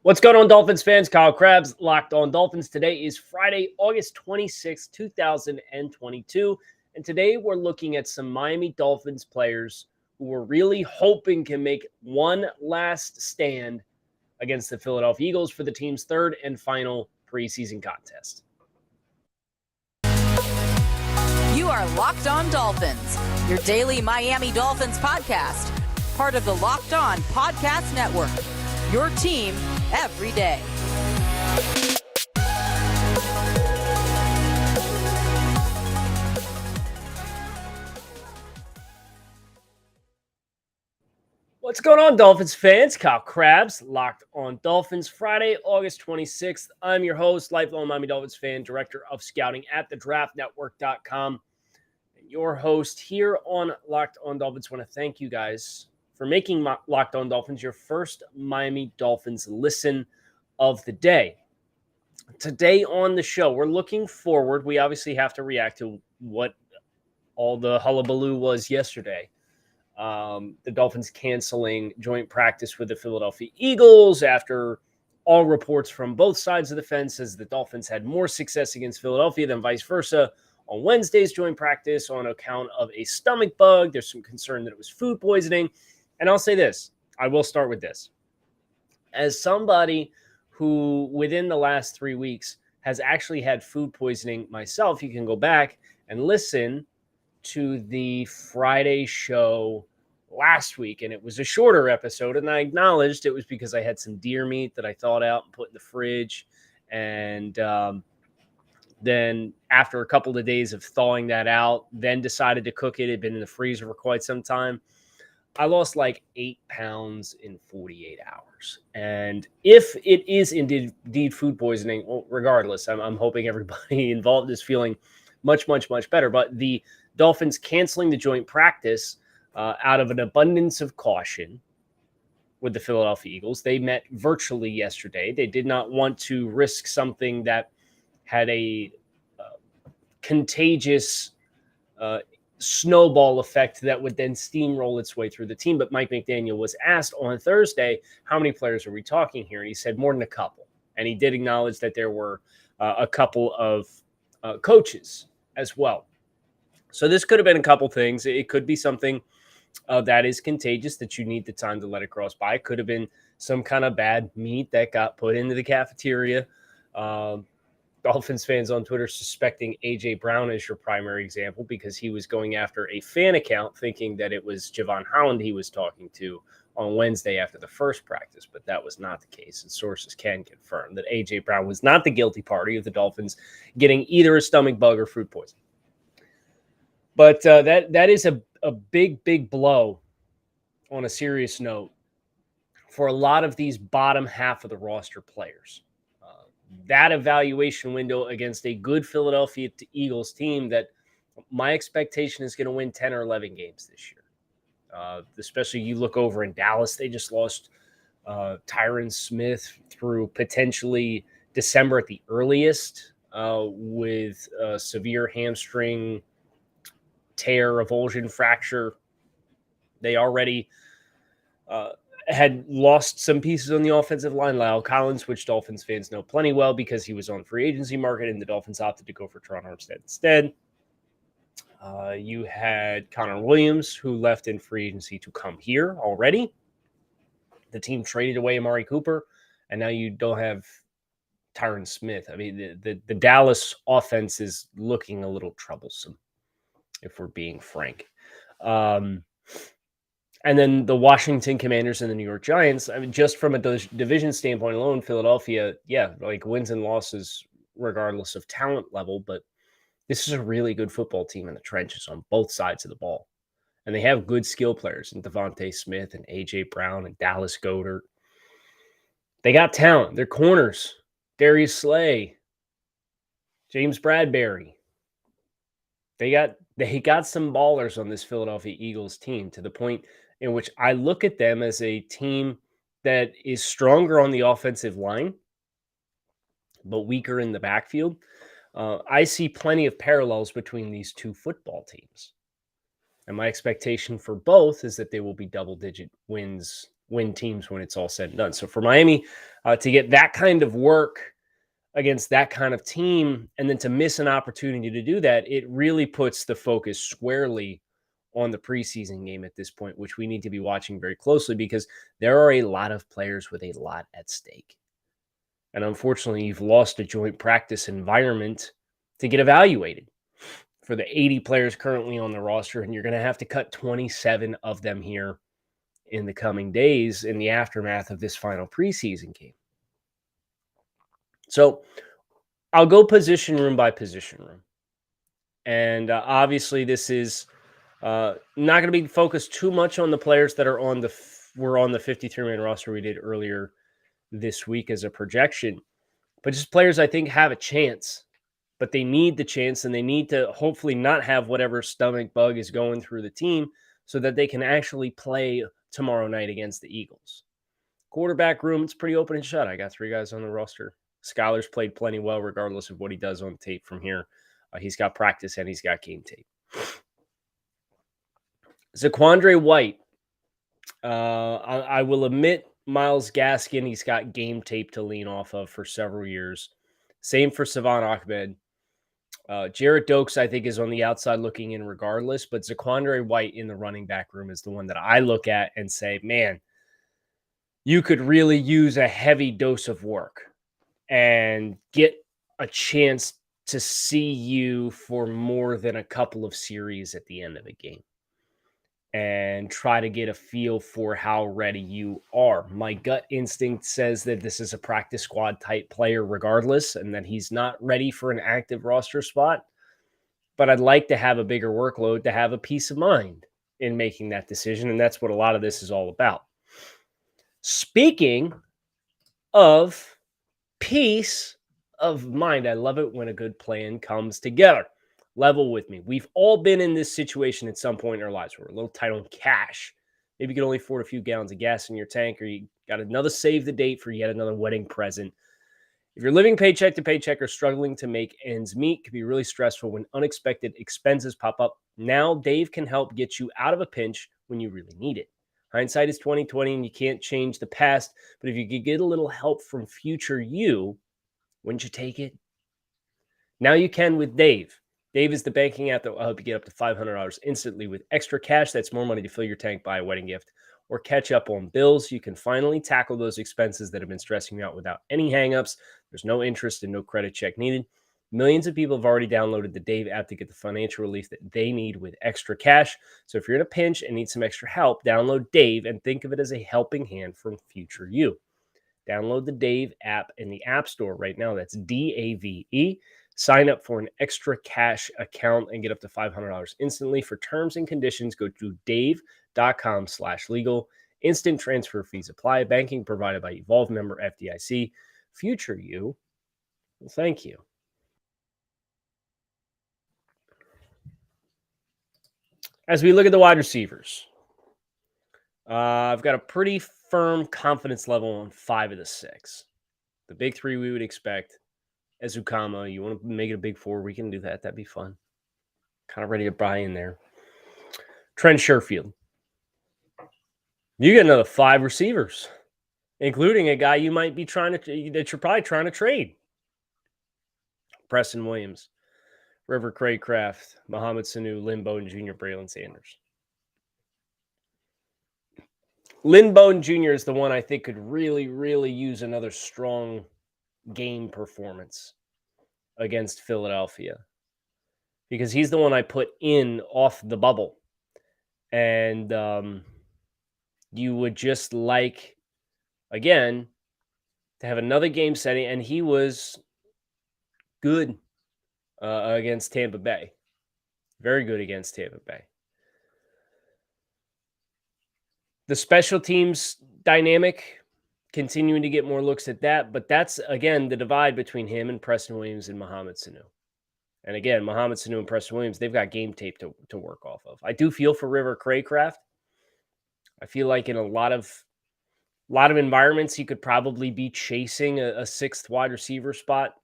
What's going on, Dolphins fans? Kyle Krabs, Locked On Dolphins. Today is Friday, August 26, 2022. And today we're looking at some Miami Dolphins players who we're really hoping can make one last stand against the Philadelphia Eagles for the team's third and final preseason contest. You are Locked On Dolphins, your daily Miami Dolphins podcast, part of the Locked On Podcast Network, your team every day. What's going on, Dolphins fans? Kyle Krabs, Locked On Dolphins. Friday, August 26th. I'm your host, lifelong Miami Dolphins fan, director of scouting at thedraftnetwork.com, and your host here on Locked On Dolphins. I want to thank you guys for making Locked On Dolphins your first Miami Dolphins listen of the day. Today on the show, we're looking forward. We obviously have to react to what all the hullabaloo was yesterday. The Dolphins canceling joint practice with the Philadelphia Eagles after all reports from both sides of the fence says the Dolphins had more success against Philadelphia than vice versa on Wednesday's joint practice on account of a stomach bug. There's some concern that it was food poisoning. And I'll say this. I will start with this. As somebody who within the last 3 weeks has actually had food poisoning myself, you can go back and listen to the Friday show last week, and it was a shorter episode, and I acknowledged it was because I had some deer meat that I thawed out and put in the fridge, and then after a couple of days of thawing that out, then decided to cook it. It had been in the freezer for quite some time. I lost like 8 pounds in 48 hours. And if it is indeed food poisoning, well, regardless, I'm hoping everybody involved is feeling much, much, much better. But the Dolphins canceling the joint practice out of an abundance of caution with the Philadelphia Eagles. They met virtually yesterday. They did not want to risk something that had a contagious snowball effect that would then steamroll its way through the team. But Mike McDaniel was asked on Thursday, how many players are we talking here? And he said more than a couple. And he did acknowledge that there were a couple of coaches as well. So this could have been a couple things. It could be something that is contagious that you need the time to let it cross by. It could have been some kind of bad meat that got put into the cafeteria. Dolphins fans on Twitter suspecting A.J. Brown is your primary example because he was going after a fan account thinking that it was Javon Holland he was talking to on Wednesday after the first practice, but that was not the case. And sources can confirm that A.J. Brown was not the guilty party of the Dolphins getting either a stomach bug or food poisoning. But that is a big, big blow on a serious note for a lot of these bottom half of the roster players. That evaluation window against a good Philadelphia Eagles team that my expectation is going to win 10 or 11 games this year. Especially you look over in Dallas, they just lost Tyron Smith through potentially December at the earliest with a severe hamstring tear, avulsion fracture. They already had lost some pieces on the offensive line. Lyle Collins, which Dolphins fans know plenty well because he was on free agency market and the Dolphins opted to go for Tron Armstead instead. You had Connor Williams, who left in free agency to come here already. The team traded away Amari Cooper, and now you don't have Tyron Smith. I mean, the Dallas offense is looking a little troublesome, if we're being frank. And then the Washington Commanders and the New York Giants, I mean, just from a division standpoint alone, Philadelphia, like wins and losses regardless of talent level, but this is a really good football team in the trenches on both sides of the ball. And they have good skill players in Devontae Smith and A.J. Brown and Dallas Goedert. They got talent. They're corners. Darius Slay, James Bradbury. They got some ballers on this Philadelphia Eagles team to the point in which I look at them as a team that is stronger on the offensive line, but weaker in the backfield. I see plenty of parallels between these two football teams. And my expectation for both is that they will be double-digit wins win teams when it's all said and done. So for Miami to get that kind of work against that kind of team and then to miss an opportunity to do that, it really puts the focus squarely on the preseason game at this point, which we need to be watching very closely because there are a lot of players with a lot at stake. And unfortunately, you've lost a joint practice environment to get evaluated for the 80 players currently on the roster, and you're going to have to cut 27 of them here in the coming days in the aftermath of this final preseason game. So I'll go position room by position room. And obviously this is not going to be focused too much on the players that are on the 53-man roster we did earlier this week as a projection, but just players I think have a chance, but they need the chance and they need to hopefully not have whatever stomach bug is going through the team so that they can actually play tomorrow night against the Eagles. Quarterback room, it's pretty open and shut. I got 3 guys on the roster. Skylar's played plenty well regardless of what he does on tape from here. He's got practice and he's got game tape. Zaquandre White. I will admit Myles Gaskin, he's got game tape to lean off of for several years. Same for Savon Ahmed. Jarrett Dokes, I think, is on the outside looking in regardless, but Zaquandre White in the running back room is the one that I look at and say, man, you could really use a heavy dose of work and get a chance to see you for more than a couple of series at the end of a game and try to get a feel for how ready you are. My gut instinct says that this is a practice squad type player regardless, and that he's not ready for an active roster spot. But I'd like to have a bigger workload to have a peace of mind in making that decision, and that's what a lot of this is all about. Speaking of peace of mind, I love it when a good plan comes together. Level with me. We've all been in this situation at some point in our lives where we're a little tight on cash. Maybe you can only afford a few gallons of gas in your tank, or you got another save the date for yet another wedding present. If you're living paycheck to paycheck or struggling to make ends meet, it can be really stressful when unexpected expenses pop up. Now, Dave can help get you out of a pinch when you really need it. Hindsight is 20/20, and you can't change the past. But if you could get a little help from future you, wouldn't you take it? Now you can with Dave. Dave is the banking app that will help you get up to $500 instantly with extra cash. That's more money to fill your tank, buy a wedding gift, or catch up on bills. You can finally tackle those expenses that have been stressing you out without any hangups. There's no interest and no credit check needed. Millions of people have already downloaded the Dave app to get the financial relief that they need with extra cash. So if you're in a pinch and need some extra help, download Dave and think of it as a helping hand from future you. Download the Dave app in the App Store right now. That's DAVE. Sign up for an extra cash account and get up to $500 instantly. For terms and conditions, go to dave.com/legal. Instant transfer fees apply. Banking provided by Evolve, member FDIC. Future you, well, thank you. As we look at the wide receivers, I've got a pretty firm confidence level on 5 of the 6. The big 3 we would expect. Ezukama, you want to make it a big 4, we can do that. That'd be fun. Kind of ready to buy in there. Trent Sherfield. You get another 5 receivers, including a guy you might be that you're probably trying to trade. Preston Williams, River Craycraft, Mohamed Sanu, Lynn Bowden Jr., Braylon Sanders. Lynn Bowden Jr. is the one I think could really, really use another strong game performance against Philadelphia, because he's the one I put in off the bubble. And you would just like, again, to have another game setting. And he was good against Tampa Bay. Very good against Tampa Bay. The special teams dynamic, continuing to get more looks at that. But that's, again, the divide between him and Preston Williams and Mohamed Sanu. And again, Mohamed Sanu and Preston Williams, they've got game tape to work off of. I do feel for River Craycraft. I feel like in a lot of environments, he could probably be chasing a 6th wide receiver spot.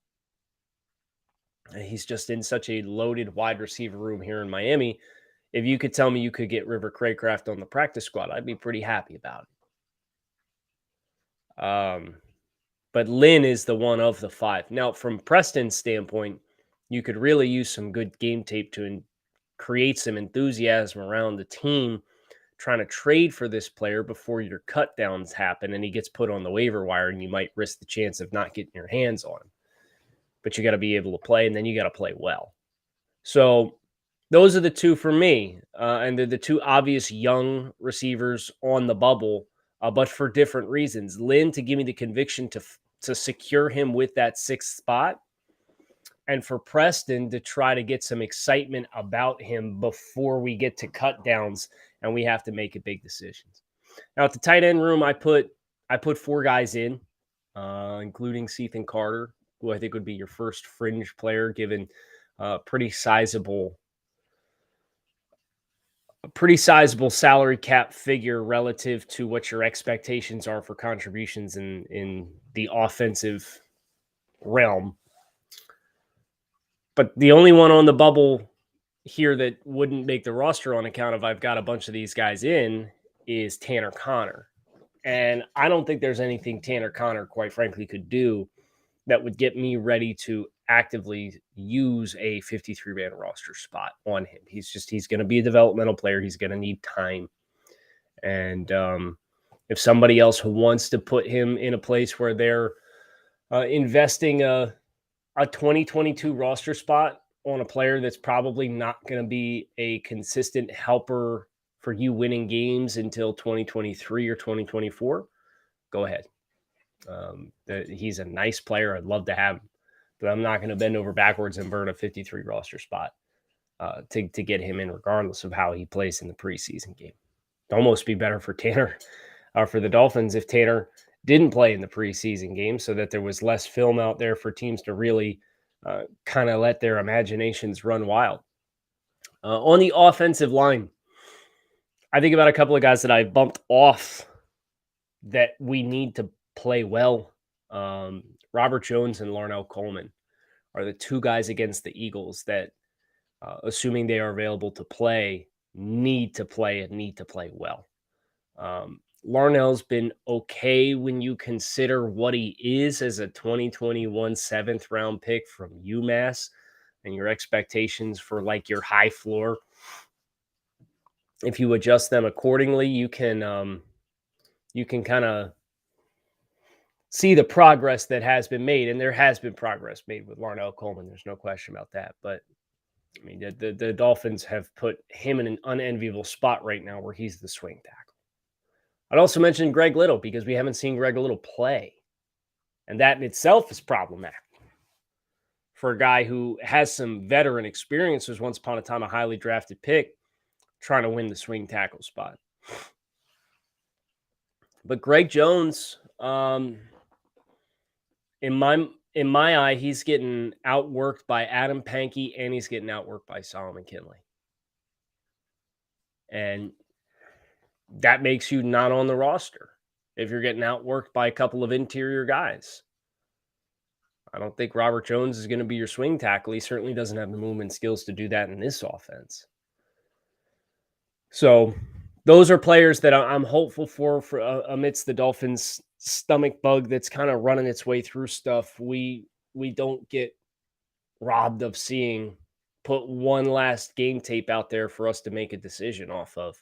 He's just in such a loaded wide receiver room here in Miami. If you could tell me you could get River Craycraft on the practice squad, I'd be pretty happy about it. But Lynn is the one of the 5. Now, from Preston's standpoint, you could really use some good game tape to create some enthusiasm around the team trying to trade for this player before your cut downs happen and he gets put on the waiver wire and you might risk the chance of not getting your hands on him. But you got to be able to play, and then you got to play well. So those are the 2 for me. And they're the 2 obvious young receivers on the bubble, but for different reasons. Lynn to give me the conviction to secure him with that 6th spot, and for Preston to try to get some excitement about him before we get to cut downs and we have to make a big decisions. Now at the tight end room, I put 4 guys in, including Ethan Carter, who I think would be your first fringe player given a pretty sizable salary cap figure relative to what your expectations are for contributions in the offensive realm. But the only one on the bubble here that wouldn't make the roster on account of I've got a bunch of these guys in is Tanner Connor. And I don't think there's anything Tanner Connor, quite frankly, could do that would get me ready to actively use a 53-man roster spot on him. He's going to be a developmental player. He's going to need time. And if somebody else who wants to put him in a place where they're investing a 2022 roster spot on a player that's probably not going to be a consistent helper for you winning games until 2023 or 2024, go ahead. He's a nice player. I'd love to have him, but I'm not going to bend over backwards and burn a 53 roster spot to get him in, regardless of how he plays in the preseason game. It'd almost be better for Tanner, for the Dolphins, if Tanner didn't play in the preseason game so that there was less film out there for teams to really kind of let their imaginations run wild. On the offensive line, I think about a couple of guys that I bumped off that we need to play well. Robert Jones and Larnell Coleman are the 2 guys against the Eagles that, assuming they are available to play, need to play and need to play well. Larnell's been okay when you consider what he is as a 2021 7th round pick from UMass and your expectations for like your high floor. If you adjust them accordingly, you can kind of see the progress that has been made, and there has been progress made with Larnell Coleman. There's no question about that. But I mean, the Dolphins have put him in an unenviable spot right now where he's the swing tackle. I'd also mention Greg Little because we haven't seen Greg Little play, and that in itself is problematic for a guy who has some veteran experience, was once upon a time a highly drafted pick, trying to win the swing tackle spot. But Greg Jones, in my eye, he's getting outworked by Adam Pankey and he's getting outworked by Solomon Kinley. And that makes you not on the roster if you're getting outworked by a couple of interior guys. I don't think Robert Jones is going to be your swing tackle. He certainly doesn't have the movement skills to do that in this offense. So those are players that I'm hopeful for amidst the Dolphins' stomach bug that's kind of running its way through stuff. We don't get robbed of seeing, put one last game tape out there for us to make a decision off of.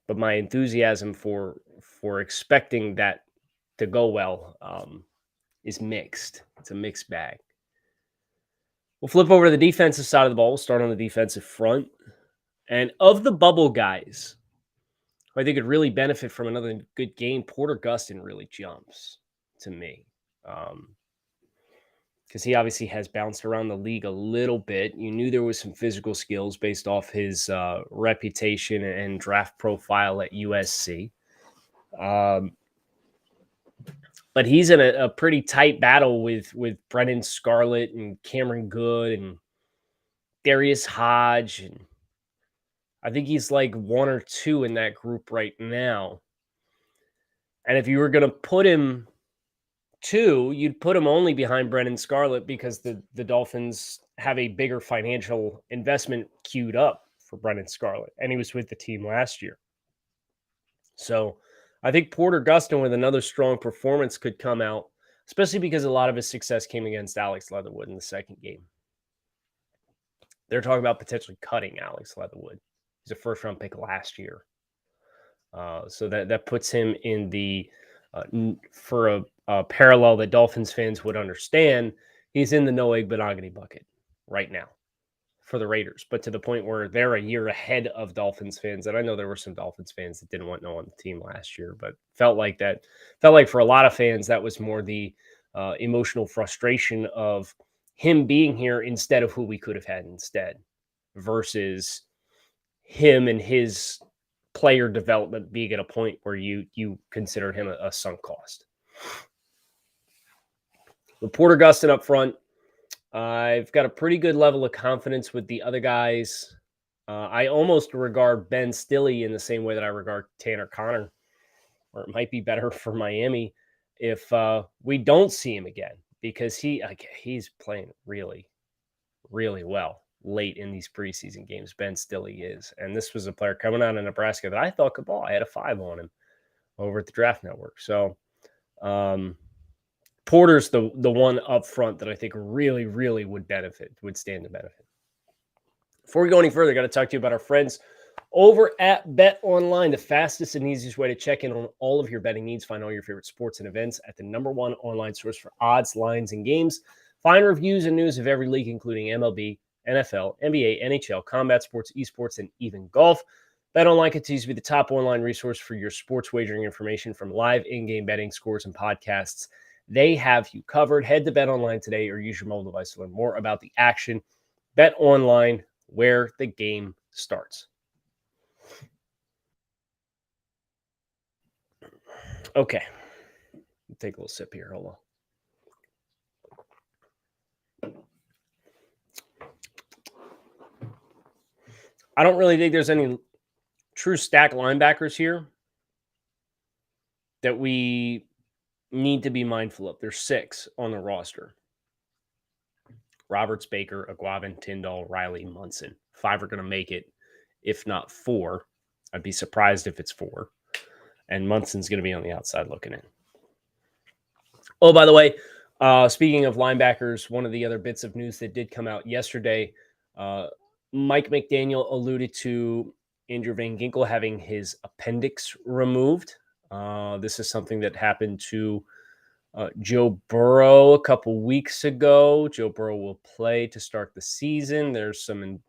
But my enthusiasm for expecting that to go well is mixed. It's a mixed bag. We'll flip over to the defensive side of the ball. We'll start on the defensive front. And of the bubble guys, I think could really benefit from another good game, Porter Gustin really jumps to me. Because he obviously has bounced around the league a little bit. You knew there was some physical skills based off his reputation and draft profile at USC. But he's in a pretty tight battle with Brennan Scarlett and Cameron Good and Darius Hodge. And I think he's like 1 or 2 in that group right now. And if you were going to put him 2, you'd put him only behind Brennan Scarlett because the Dolphins have a bigger financial investment queued up for Brennan Scarlett. And he was with the team last year. So I think Porter Gustin with another strong performance could come out, especially because a lot of his success came against Alex Leatherwood in the second game. They're talking about potentially cutting Alex Leatherwood. He's a first-round pick last year. So that puts him in the for a parallel that Dolphins fans would understand. He's in the no Igbenogany bucket right now for the Raiders, but to the point where they're a year ahead of Dolphins fans. And I know there were some Dolphins fans that didn't want no on the team last year, but felt like for a lot of fans that was more the emotional frustration of him being here instead of who we could have had instead, versus him and his player development being at a point where you consider him a sunk cost. With Porter Gustin up front, I've got a pretty good level of confidence with the other guys. I almost regard Ben Stille in the same way that I regard Tanner Conner, or it might be better for Miami if we don't see him again, because he's playing really, really well late in these preseason games. Ben Stille is. And this was a player coming out of Nebraska that I thought could ball. I had a 5 on him over at the Draft Network. So Porter's the one up front that I think really, really would stand to benefit. Before we go any further, I got to talk to you about our friends over at Bet Online, the fastest and easiest way to check in on all of your betting needs. Find all your favorite sports and events at the #1 online source for odds, lines, and games. Find reviews and news of every league, including MLB, NFL, NBA, NHL, combat sports, esports, and even golf. BetOnline continues to be the top online resource for your sports wagering information, from live in-game betting, scores, and podcasts. They have you covered. Head to BetOnline today or use your mobile device to learn more about the action. BetOnline, where the game starts. Okay. Take a little sip here. Hold on. I don't really think there's any true stack linebackers here that we need to be mindful of. There's 6 on the roster: Roberts, Baker, Aguavin, Tyndall, Riley, Munson. 5 are going to make it, if not 4. I'd be surprised if it's 4. And Munson's going to be on the outside looking in. Oh, by the way, speaking of linebackers, one of the other bits of news that did come out yesterday, Mike McDaniel alluded to Andrew Van Ginkel having his appendix removed. This is something that happened to Joe Burrow a couple weeks ago. Joe Burrow will play to start the season. There's some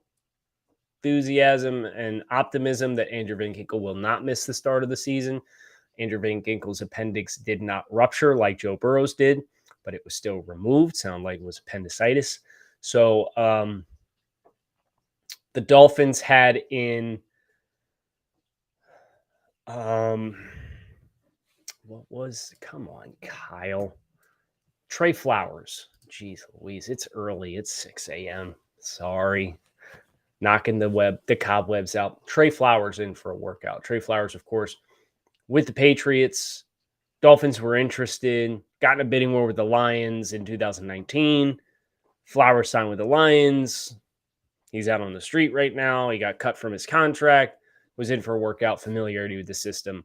enthusiasm and optimism that Andrew Van Ginkel will not miss the start of the season. Andrew Van Ginkel's appendix did not rupture like Joe Burrow's did, but it was still removed. Sounded like it was appendicitis. So the Dolphins had in come on, Kyle. Trey Flowers. Jeez Louise, it's early. It's 6 a.m. Sorry. Knocking the cobwebs out. Trey Flowers in for a workout. Trey Flowers, of course, with the Patriots. Dolphins were interested. Got in a bidding war with the Lions in 2019. Flowers signed with the Lions. He's out on the street right now. He got cut from his contract. Was in for a workout. Familiarity with the system.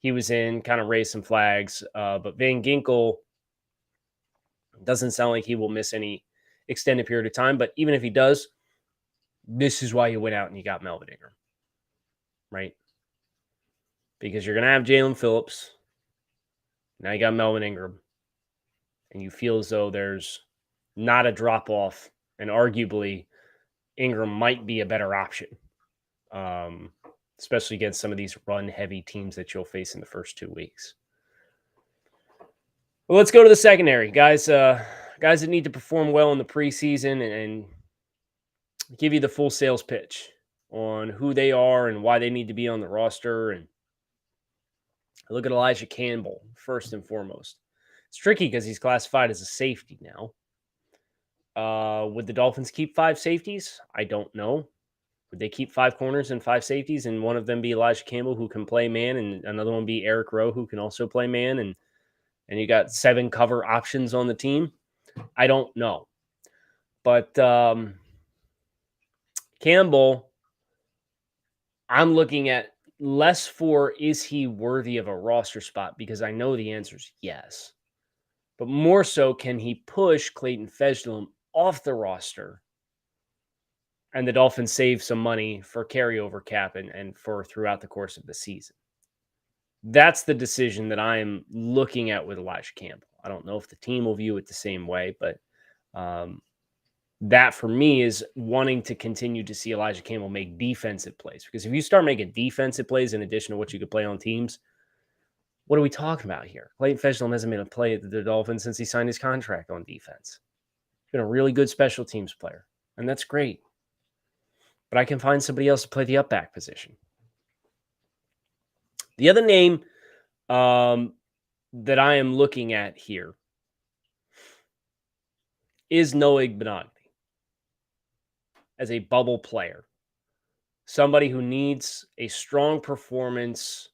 He was in, kind of raised some flags. But Van Ginkel doesn't sound like he will miss any extended period of time. But even if he does, this is why you went out and you got Melvin Ingram, right? Because you're going to have Jalen Phillips. Now you got Melvin Ingram. And you feel as though there's not a drop-off. And arguably, Ingram might be a better option. Especially against some of these run-heavy teams that you'll face in the first 2 weeks. Well, let's go to the secondary. Guys that need to perform well in the preseason and give you the full sales pitch on who they are and why they need to be on the roster. And look at Elijah Campbell, first and foremost. It's tricky because he's classified as a safety now. Would the Dolphins keep 5 safeties? I don't know. Would they keep 5 corners and 5 safeties, and one of them be Elijah Campbell, who can play man, and another one be Eric Rowe, who can also play man, and you got 7 cover options on the team? I don't know. But Campbell, I'm looking at less for is he worthy of a roster spot, because I know the answer is yes. But more so, can he push Clayton Fejedelem off the roster and the Dolphins save some money for carryover cap and for throughout the course of the season? That's the decision that I am looking at with Elijah Campbell. I don't know if the team will view it the same way, but that for me is wanting to continue to see Elijah Campbell make defensive plays. Because if you start making defensive plays in addition to what you could play on teams, what are we talking about here? Clayton Fejedelem hasn't made a play at the Dolphins since he signed his contract on defense. He's been a really good special teams player, and that's great. But I can find somebody else to play the up back position. The other name that I am looking at here is Noah Igbenogany as a bubble player. Somebody who needs a strong performance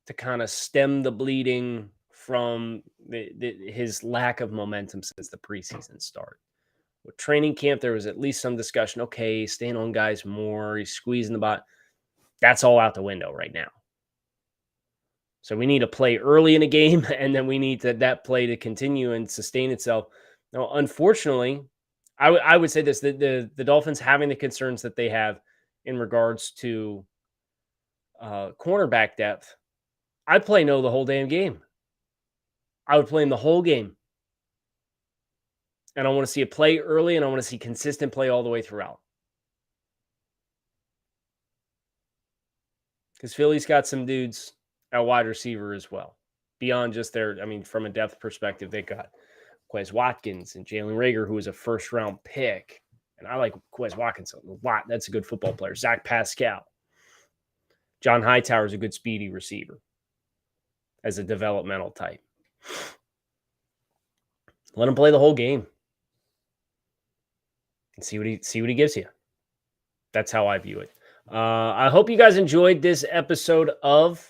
to kind of stem the bleeding from his lack of momentum since the preseason start. With training camp, there was at least some discussion. Okay, staying on guys more. He's squeezing the bot. That's all out the window right now. So we need a play early in a game, and then we need that play to continue and sustain itself. Now, unfortunately, I would say this, the Dolphins having the concerns that they have in regards to cornerback depth, I'd play no the whole damn game. I would play him the whole game. And I want to see a play early, and I want to see consistent play all the way throughout. Because Philly's got some dudes at wide receiver as well. Beyond just from a depth perspective, they got Quez Watkins and Jalen Reagor, who was a first-round pick. And I like Quez Watkins a lot. That's a good football player. Zach Pascal. John Hightower is a good speedy receiver as a developmental type. Let him play the whole game and see what he gives you. That's how I view it. I hope you guys enjoyed this episode of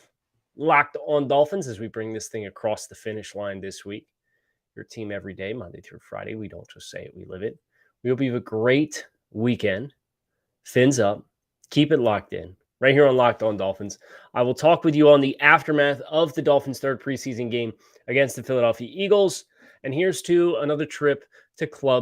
Locked On Dolphins as we bring this thing across the finish line this week. Your team every day, Monday through Friday. We don't just say it, we live it. We hope you have a great weekend. Fins up. Keep it locked in. Right here on Locked On Dolphins. I will talk with you on the aftermath of the Dolphins' third preseason game against the Philadelphia Eagles. And here's to another trip to Club